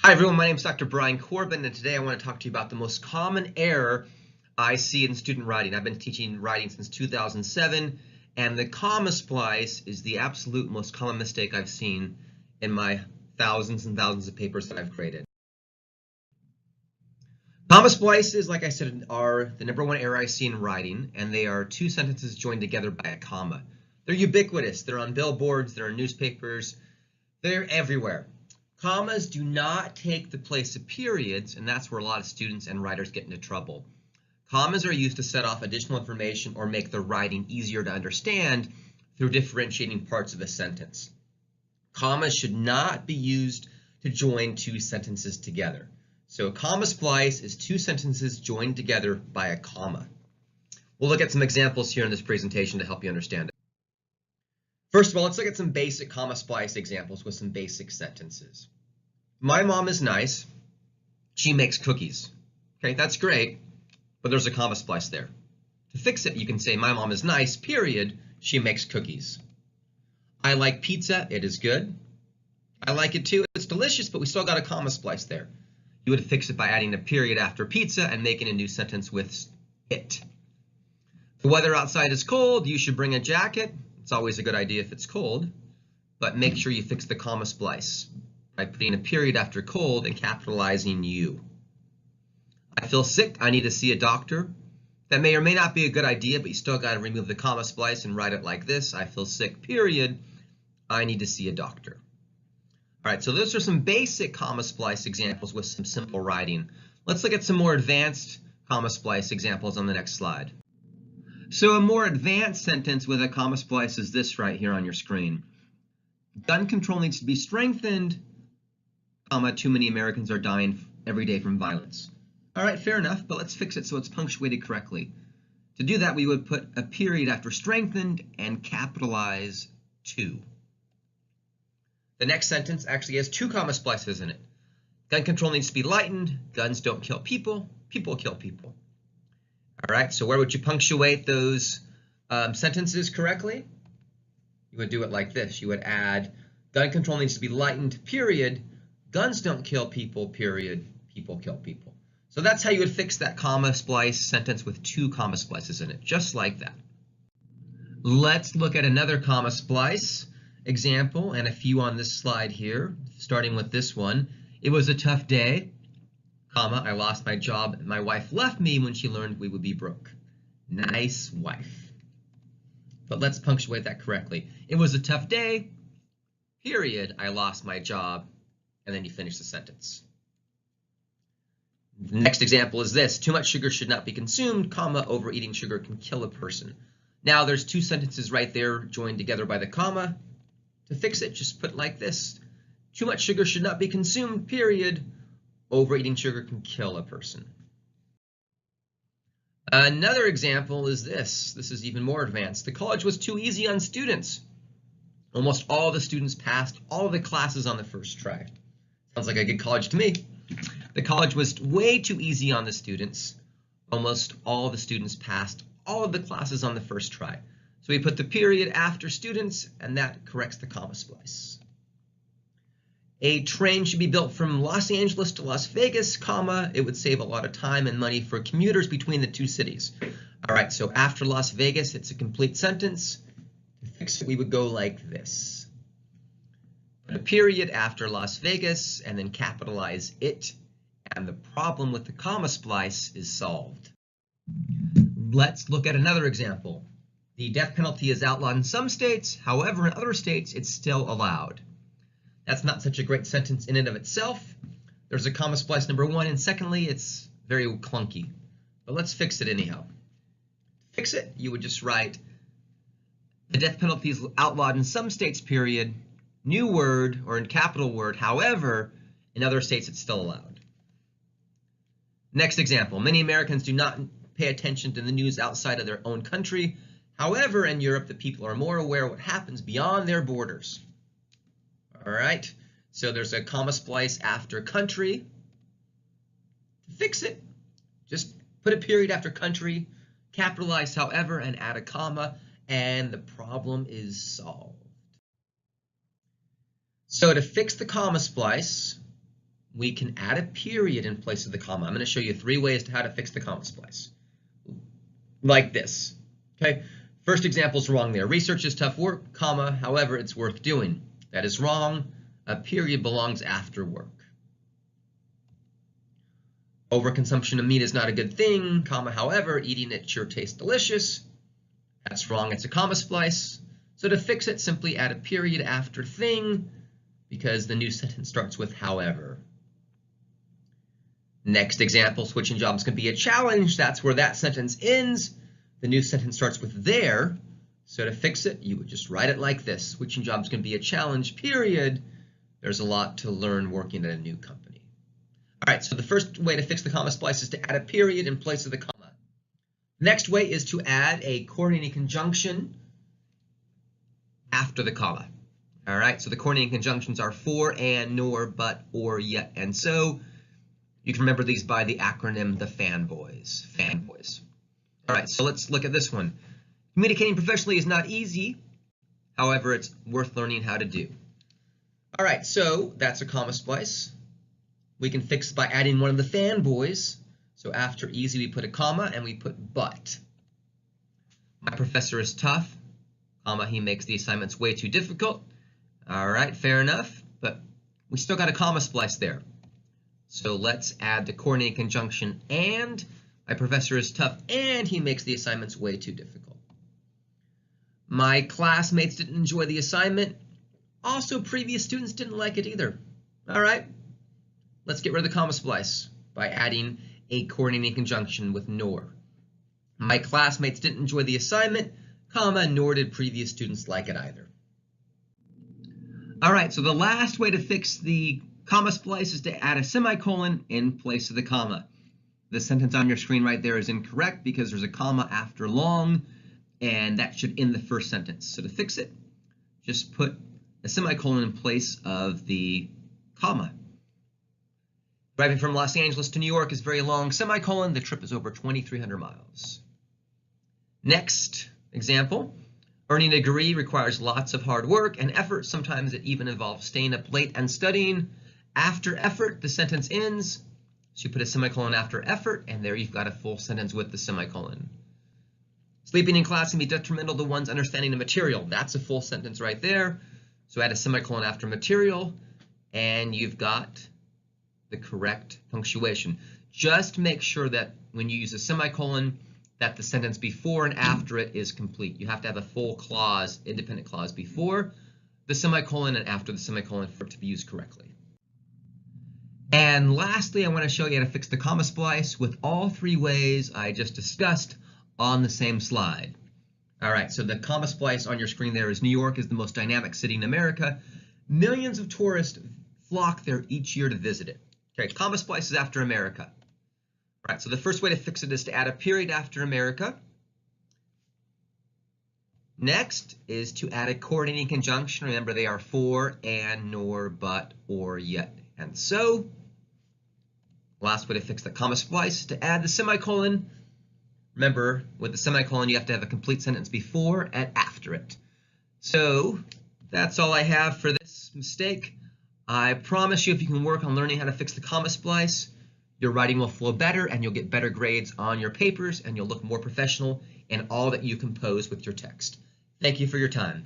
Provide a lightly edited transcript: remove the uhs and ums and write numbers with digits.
Hi everyone, my name is Dr. Brian Corbin, and today I want to talk to you about the most common error I see in student writing. I've been teaching writing since 2007, and the comma splice is the absolute most common mistake I've seen in my thousands and thousands of papers that I've graded. Comma splices, like I said, are the #1 error I see in writing, and they are two sentences joined together by a comma. They're ubiquitous. They're on billboards, they're in newspapers, they're everywhere. Commas do not take the place of periods, and that's where a lot of students and writers get into trouble. Commas are used to set off additional information or make the writing easier to understand through differentiating parts of a sentence. Commas should not be used to join two sentences together. So a comma splice is two sentences joined together by a comma. We'll look at some examples here in this presentation to help you understand it. First of all, let's look at some basic comma splice examples with some basic sentences. My mom is nice. She makes cookies. Okay, that's great, but there's a comma splice there. To fix it, you can say my mom is nice, period, she makes cookies. I like pizza, it is good. I like it too, it's delicious, but we still got a comma splice there. You would fix it by adding a period after pizza and making a new sentence with it. The weather outside is cold, you should bring a jacket. It's always a good idea if it's cold, but make sure you fix the comma splice by putting a period after cold and capitalizing you. I feel sick, I need to see a doctor. That may or may not be a good idea, but you still got to remove the comma splice and write it like this. I feel sick, period. I need to see a doctor. All right, so those are some basic comma splice examples with some simple writing. Let's look at some more advanced comma splice examples on the next slide. So a more advanced sentence with a comma splice is this right here on your screen. Gun control needs to be strengthened, comma, too many Americans are dying every day from violence. All right, fair enough, but let's fix it so it's punctuated correctly. To do that, we would put a period after strengthened and capitalize to. The next sentence actually has two comma splices in it. Gun control needs to be lightened, guns don't kill people, people kill people. All right, so where would you punctuate those sentences correctly? You would do it like this. You would add, gun control needs to be lightened, period. Guns don't kill people, period. People kill people. So that's how you would fix that comma splice sentence with two comma splices in it, just like that. Let's look at another comma splice example and a few on this slide here, starting with this one. It was a tough day, comma, I lost my job. My wife left me when she learned we would be broke. Nice wife. But let's punctuate that correctly. It was a tough day, period, I lost my job, and then you finish the sentence. The next example is this. Too much sugar should not be consumed, comma, overeating sugar can kill a person. Now there's two sentences right there joined together by the comma. To fix it, just put it like this. Too much sugar should not be consumed, period. Overeating sugar can kill a person. Another example is this. This is even more advanced. The college was too easy on students. Almost all the students passed all the classes on the first try. Sounds like a good college to me. The college was way too easy on the students. Almost all the students passed all of the classes on the first try. So we put the period after students, and that corrects the comma splice. A train should be built from Los Angeles to Las Vegas, comma, it would save a lot of time and money for commuters between the two cities. All right, so after Las Vegas, it's a complete sentence. To fix it, we would go like this. Put a period after Las Vegas and then capitalize it, and the problem with the comma splice is solved. Let's look at another example. The death penalty is outlawed in some states, however, in other states, it's still allowed. That's not such a great sentence in and of itself. There's a comma splice #1, and secondly, it's very clunky. But let's fix it anyhow. To fix it, you would just write, the death penalty is outlawed in some states, period, new word, or in capital word, however, in other states, it's still allowed. Next example, many Americans do not pay attention to the news outside of their own country. However, in Europe, the people are more aware of what happens beyond their borders. All right, so there's a comma splice after country. To fix it, just put a period after country, capitalize however, and add a comma, and the problem is solved. So to fix the comma splice, we can add a period in place of the comma. I'm going to show you 3 ways to how to fix the comma splice. Like this. Okay. First example is wrong there. Research is tough work, comma, however, it's worth doing. That is wrong. A period belongs after work. Overconsumption of meat is not a good thing, comma, however, eating it sure tastes delicious. That's wrong. It's a comma splice. So to fix it, simply add a period after thing because the new sentence starts with however. Next example, switching jobs can be a challenge. That's where that sentence ends. The new sentence starts with there. So to fix it, you would just write it like this. Switching jobs can be a challenge, period. There's a lot to learn working at a new company. All right, so the first way to fix the comma splice is to add a period in place of the comma. Next way is to add a coordinating conjunction after the comma. All right, so the coordinating conjunctions are for, and, nor, but, or, yet, and so. You can remember these by the acronym the fanboys. Fanboys. All right, so let's look at this one. Communicating professionally is not easy. However, it's worth learning how to do. All right, so that's a comma splice. We can fix it by adding one of the fanboys. So after easy, we put a comma and we put but. My professor is tough, comma, he makes the assignments way too difficult. All right, fair enough, but we still got a comma splice there. So let's add the coordinating conjunction and. My professor is tough and he makes the assignments way too difficult. My classmates didn't enjoy the assignment. Also, previous students didn't like it either. All right, let's get rid of the comma splice by adding a coordinating conjunction with nor. My classmates didn't enjoy the assignment, comma, nor did previous students like it either. All right, so the last way to fix the comma splice is to add a semicolon in place of the comma. The sentence on your screen right there is incorrect because there's a comma after long, and that should end the first sentence. So to fix it, just put a semicolon in place of the comma. Driving from Los Angeles to New York is very long, semicolon. The trip is over 2,300 miles. Next example, earning a degree requires lots of hard work and effort. Sometimes it even involves staying up late and studying. After effort, the sentence ends. So you put a semicolon after effort, and there you've got a full sentence with the semicolon. Sleeping in class can be detrimental to one's understanding of material. That's a full sentence right there. So add a semicolon after material, and you've got the correct punctuation. Just make sure that when you use a semicolon, that the sentence before and after it is complete. You have to have a full clause, independent clause before the semicolon and after the semicolon for it to be used correctly. And lastly, I want to show you how to fix the comma splice with all 3 ways I just discussed on the same slide. All right, so the comma splice on your screen there is New York is the most dynamic city in America. Millions of tourists flock there each year to visit it. Okay, comma splice is after America. All right, so the first way to fix it is to add a period after America. Next is to add a coordinating conjunction. Remember, they are for, and, nor, but, or, yet, and so. Last way to fix the comma splice is to add the semicolon. Remember, with the semicolon, you have to have a complete sentence before and after it. So that's all I have for this mistake. I promise you, if you can work on learning how to fix the comma splice, your writing will flow better and you'll get better grades on your papers and you'll look more professional in all that you compose with your text. Thank you for your time.